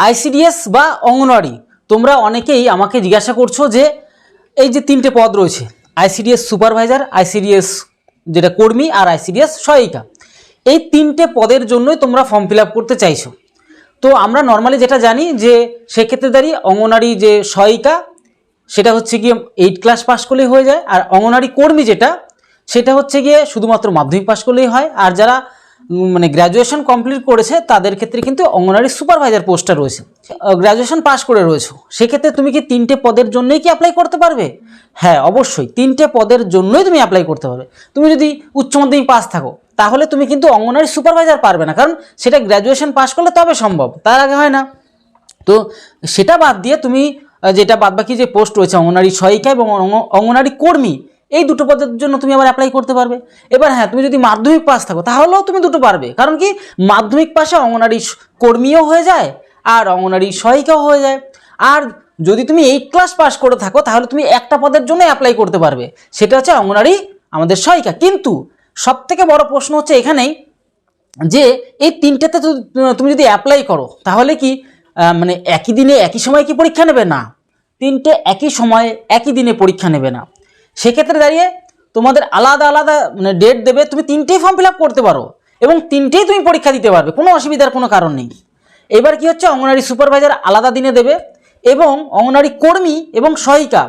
ICDS বা অঙ্গনওয়াড়ি, তোমরা অনেকেই আমাকে জিজ্ঞাসা করছো যে এই যে তিনটে পদ রয়েছে, আইসিডিএস সুপারভাইজার, আইসিডিএস যেটা কর্মী, আর আইসিডিএস সহায়িকা, এই তিনটে পদের জন্যই তোমরা ফর্ম ফিল আপ করতে চাইছো। তো আমরা নর্মালি যেটা জানি যে সেক্ষেত্রে দাঁড়িয়ে অঙ্গনওয়াড়ি যে সহায়িকা সেটা হচ্ছে গিয়ে 8 ক্লাস পাস করলেই হয়ে যায়, আর অঙ্গনওয়াড়ি কর্মী যেটা সেটা হচ্ছে গিয়ে শুধুমাত্র মাধ্যমিক পাস করলেই হয়। আর যারা মানে গ্র্যাজুয়েশন কমপ্লিট করেছে তাদের ক্ষেত্রে কিন্তু অঙ্গনওয়াড়ি সুপারভাইজার পোস্টটা রয়েছে। গ্র্যাজুয়েশন পাস করে রয়েছে, সেক্ষেত্রে তুমি কি তিনটে পদের জন্যই কি অ্যাপ্লাই করতে পারবে? হ্যাঁ, অবশ্যই তিনটে পদের জন্যই তুমি অ্যাপ্লাই করতে পারবে। তুমি যদি উচ্চ মাধ্যমিক পাস থাকো তাহলে তুমি কিন্তু অঙ্গনওয়াড়ি সুপারভাইজার পারবে না, কারণ সেটা গ্র্যাজুয়েশন পাস করলে তবে সম্ভব, তার আগে হয় না। তো সেটা বাদ দিয়ে তুমি যেটা বাদবাকি যে পোস্ট রয়েছে অঙ্গনওয়াড়ি সহায়িকা এবং অঙ্গনওয়াড়ি কর্মী, এই দুটো পদের জন্য তুমি আবার অ্যাপ্লাই করতে পারবে। এবার হ্যাঁ, তুমি যদি মাধ্যমিক পাস থাকো তাহলেও তুমি দুটো পারবে, কারণ কি মাধ্যমিক পাশে অঙ্গনওয়াড়ি কর্মীও হয়ে যায় আর অঙ্গনওয়াড়ি সহায়িকাও হয়ে যায়। আর যদি তুমি 8 ক্লাস পাস করে থাকো তাহলে তুমি একটা পদের জন্য অ্যাপ্লাই করতে পারবে, সেটা হচ্ছে অঙ্গনওয়াড়ি আমাদের সহায়িকা। কিন্তু সবথেকে বড় প্রশ্ন হচ্ছে এখানেই যে এই তিনটেতে তুমি যদি অ্যাপ্লাই করো তাহলে কি মানে একই দিনে একই সময় কি পরীক্ষা নেবে? না, তিনটে একই সময়ে একই দিনে পরীক্ষা নেবে না। সেক্ষেত্রে দাঁড়িয়ে তোমাদের আলাদা আলাদা মানে ডেট দেবে, তুমি তিনটেই ফর্ম ফিল আপ করতে পারো এবং তিনটেই তুমি পরীক্ষা দিতে পারবে, কোনো অসুবিধার কোনো কারণ নেই। এবার কি হচ্ছে, অঙ্গনওয়াড়ি সুপারভাইজার আলাদা দিনে দেবে এবং অঙ্গনওয়াড়ি কর্মী এবং সহায়িকা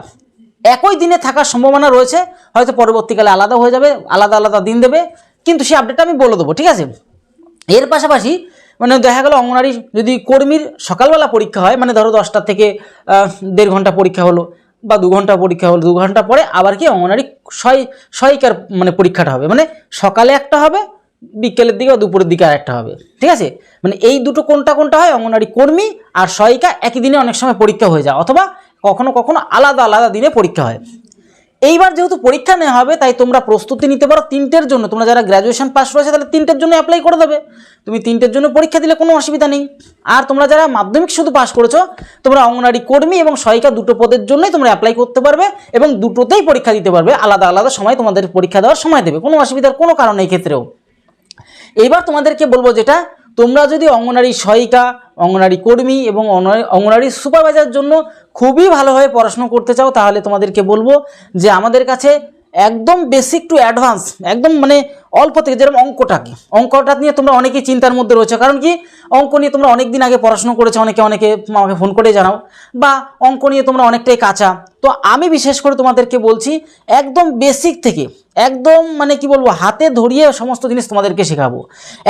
একই দিনে থাকার সম্ভাবনা রয়েছে, হয়তো পরবর্তীকালে আলাদা হয়ে যাবে, আলাদা আলাদা দিন দেবে, কিন্তু সেই আপডেটটা আমি বলে দেবো, ঠিক আছে। এর পাশাপাশি মানে দেখা গেল অঙ্গনওয়াড়ি যদি কর্মীর সকালবেলা পরীক্ষা হয়, মানে ধরো 10টা থেকে 1.5 ঘন্টা পরীক্ষা হলো বা 2 ঘন্টা পরীক্ষা হলো, 2 ঘন্টা পরে আবার কি অঙ্গনওয়াড়ি সহায়িকার মানে পরীক্ষাটা হবে, মানে সকালে একটা হবে, বিকেলের দিকে বা দুপুরের দিকে আর একটা হবে, ঠিক আছে। মানে এই দুটো কোনটা কোনটা হয়, অঙ্গনওয়াড়ি কর্মী আর সহায়িকা একই দিনে অনেক সময় পরীক্ষা হয়ে যায়, অথবা কখনো কখনো আলাদা আলাদা দিনে পরীক্ষা হয়। এইবার যেহেতু পরীক্ষা নেওয়া হবে তাই তোমরা প্রস্তুতি নিতে পারো তিনটের জন্য। তোমরা যারা গ্র্যাজুয়েশন পাস রয়েছে তাহলে তিনটের জন্য অ্যাপ্লাই করে দেবে, তুমি তিনটের জন্য পরীক্ষা দিলে কোনো অসুবিধা নেই। আর তোমরা যারা মাধ্যমিক শুধু পাস করেছো তোমরা অঙ্গনওয়াড়ি কর্মী এবং সহায়িকা দুটো পদের জন্যই তোমরা অ্যাপ্লাই করতে পারবে এবং দুটোতেই পরীক্ষা দিতে পারবে, আলাদা আলাদা সময় তোমাদের পরীক্ষা দেওয়ার সময় দেবে, কোনো অসুবিধার কোনো কারণ নেই ক্ষেত্রেও। এইবার তোমাদেরকে বলবো যেটা, তোমরা যদি অঙ্গনওয়াড়ি সহায়িকা, অঙ্গনওয়াড়ি কর্মী এবং অঙ্গনওয়াড়ি সুপারভাইজার জন্য খুবই ভালোভাবে পড়াশোনা করতে চাও তাহলে তোমাদেরকে বলবো যে আমাদের কাছে একদম বেসিক টু অ্যাডভান্স, একদম মানে অল্প থেকে, যেরকম অঙ্কটা নিয়ে তোমরা অনেকেই চিন্তার মধ্যে রয়েছে, কারণ কি অঙ্ক নিয়ে তোমরা অনেক দিন আগে পড়াশোনা করেছো, অনেকে আমাকে ফোন করে জানাও, বা অঙ্ক নিয়ে তোমরা অনেকটাই কাঁচা। তো আমি বিশেষ করে তোমাদেরকে বলছি একদম বেসিক থেকে, একদম মানে কি বলবো, হাতে ধরিয়ে সমস্ত জিনিস তোমাদেরকে শেখাবো,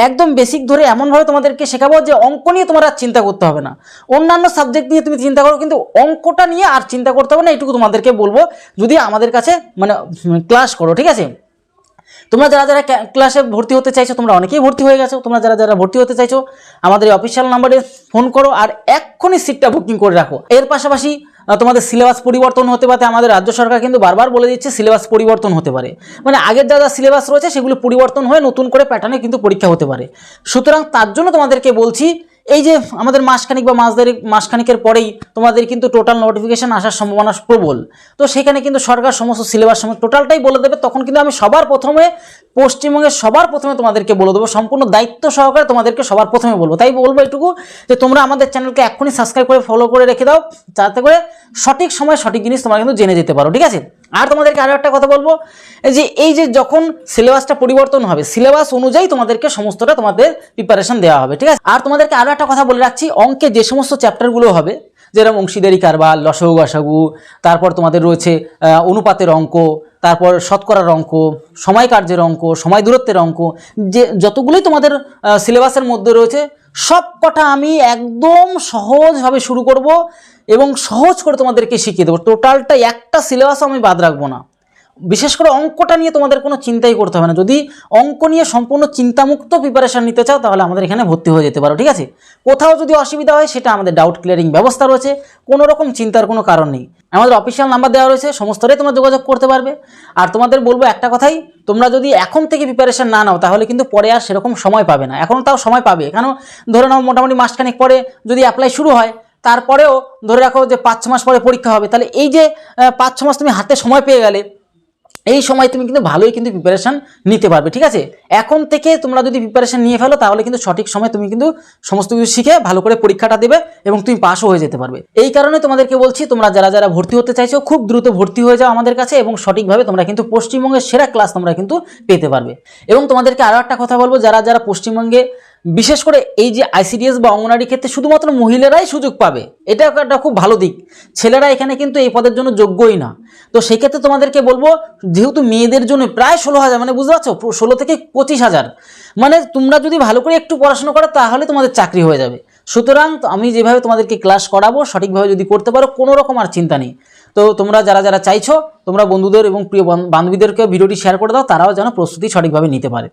একদম বেসিক ধরে এমনভাবে তোমাদেরকে শেখাবো যে অঙ্ক নিয়ে তোমার আর চিন্তা করতে হবে না। অন্যান্য সাবজেক্ট নিয়ে তুমি চিন্তা করো, কিন্তু অঙ্কটা নিয়ে আর চিন্তা করতে হবে না, এটুকু তোমাদেরকে বলবো যদি আমাদের কাছে মানে ক্লাস করো, ঠিক আছে। তোমরা যারা যারা ক্লাসে ভর্তি হতে চাইছো তোমরা অনেকেই ভর্তি হয়ে গেছো, তোমরা যারা যারা ভর্তি হতে চাইছো আমাদের এই অফিসিয়াল নাম্বারে ফোন করো আর এক্ষুনি সিটটা বুকিং করে রাখো। এর পাশাপাশি তোমাদের সিলেবাস পরিবর্তন হতে পারে, আমাদের রাজ্য সরকার কিন্তু বারবার বলে দিচ্ছে সিলেবাস পরিবর্তন হতে পারে, মানে আগের যা যা সিলেবাস রয়েছে সেগুলো পরিবর্তন হয়ে নতুন করে প্যাটার্নে কিন্তু পরীক্ষা হতে পারে। সুতরাং তার জন্য তোমাদেরকে বলছি এই যে আমাদের মাসখানিক বা মাসখানিকের পরেই তোমাদের কিন্তু টোটাল নোটিফিকেশন আসার সম্ভাবনা প্রবল। তো সেখানে কিন্তু সরকার সমস্ত সিলেবাস টোটালটাই বলে দেবে, তখন কিন্তু আমি সবার প্রথমে পশ্চিমবঙ্গের সবার প্রথমে তোমাদেরকে বলে দেবো, সম্পূর্ণ দায়িত্ব সহকারে তোমাদেরকে সবার প্রথমে বলবো। তাই বলবো এটুকু যে তোমরা আমাদের চ্যানেলকে এক্ষুনি সাবস্ক্রাইব করে ফলো করে রেখে দাও, যাতে করে সঠিক সময় সঠিক জিনিস তোমরা কিন্তু জেনে যেতে পারো, ঠিক আছে। আর তোমাদেরকে আরও একটা কথা বলবো যে এই যে যখন সিলেবাসটা পরিবর্তন হবে সিলেবাস অনুযায়ী তোমাদেরকে সমস্তটা তোমাদের প্রিপারেশন দেওয়া হবে, ঠিক আছে। আর তোমাদেরকে আরও একটা কথা বলে রাখছি, অঙ্কে যে সমস্ত চ্যাপ্টারগুলো হবে যেরকম অংশীদারি কারবার, লসাগু গসাগু, তারপর তোমাদের রয়েছে অনুপাতের অঙ্ক, তারপর শতকরার অঙ্ক, সময় কার্যের অঙ্ক, সময় দূরত্বের অঙ্ক, যে যতগুলোই তোমাদের সিলেবাসের মধ্যে রয়েছে সব কটা আমি একদম সহজভাবে শুরু করব এবং সহজ করে তোমাদেরকে শিখিয়ে দেবো। টোটালটা একটা সিলেবাসও আমি বাদ রাখবো না। বিশেষ করে অঙ্কটা নিয়ে তোমাদের কোনো চিন্তাই করতে হবে না। যদি অঙ্ক নিয়ে সম্পূর্ণ চিন্তামুক্ত প্রিপারেশন নিতে চাও তাহলে আমাদের এখানে ভর্তি হয়ে যেতে পারো, ঠিক আছে। কোথাও যদি অসুবিধা হয় সেটা আমাদের ডাউট ক্লিয়ারিং ব্যবস্থা রয়েছে, কোনো রকম চিন্তার কোনো কারণ নেই। আমাদের অফিসিয়াল নাম্বার দেওয়া রয়েছে, সমস্তটাই তোমরা যোগাযোগ করতে পারবে। আর তোমাদের বলবো একটা কথাই, তোমরা যদি এখন থেকে প্রিপারেশন না নাও তাহলে কিন্তু পরে আর সেরকম সময় পাবে না। এখন তাও সময় পাবে, কেন ধরে নাও মোটামুটি মাসখানেক পরে যদি অ্যাপ্লাই শুরু হয়, তারপরেও ধরে রাখো যে 5-6 মাস পরে পরীক্ষা হবে, তাহলে এই যে 5-6 মাস তুমি হাতে সময় পেয়ে গেলে, এই সময় তুমি কিন্তু ভালোই কিন্তু প্রিপারেশন নিতে পারবে, ঠিক আছে। এখন থেকে তোমরা যদি প্রিপারেশন নিয়ে ফেলো তাহলে কিন্তু সঠিক সময় তুমি কিন্তু সমস্ত কিছু শিখে ভালো করে পরীক্ষাটা দেবে এবং তুমি পাসও হয়ে যেতে পারবে। এই কারণে তোমাদেরকে বলছি, তোমরা যারা যারা ভর্তি হতে চাইছো খুব দ্রুত ভর্তি হয়ে যাও আমাদের কাছে, এবং সঠিকভাবে তোমরা কিন্তু পশ্চিমবঙ্গের সেরা ক্লাস তোমরা কিন্তু পেতে পারবে। এবং তোমাদেরকে আরও একটা কথা বলবো, যারা যারা পশ্চিমবঙ্গে বিশেষ করে এই যে আইসিডিএস বা অঙ্গনারী ক্ষেত্রে শুধুমাত্র মহিলারাই সুযোগ পাবে, এটা একটা খুব ভালো দিক। ছেলেরা এখানে কিন্তু এই পদের জন্য যোগ্যই না। তো সেই ক্ষেত্রে তোমাদেরকে বলবো, যেহেতু মেয়েদের জন্য প্রায় 16,000, মানে বুঝতে পারছো, 16 থেকে 25,000, মানে তোমরা যদি ভালো করে একটু পড়াশোনা করো তাহলে তোমাদের চাকরি হয়ে যাবে। সুতরাং আমি যেভাবে তোমাদেরকে ক্লাস করাবো সঠিকভাবে যদি করতে পারো, কোনো রকম আর চিন্তা নেই। তো তোমরা যারা যারা চাইছো, তোমরা বন্ধুদের এবং প্রিয় বান্ধবীদেরকে ভিডিওটি শেয়ার করে দাও, তারাও যেন প্রস্তুতি সঠিকভাবে নিতে পারে।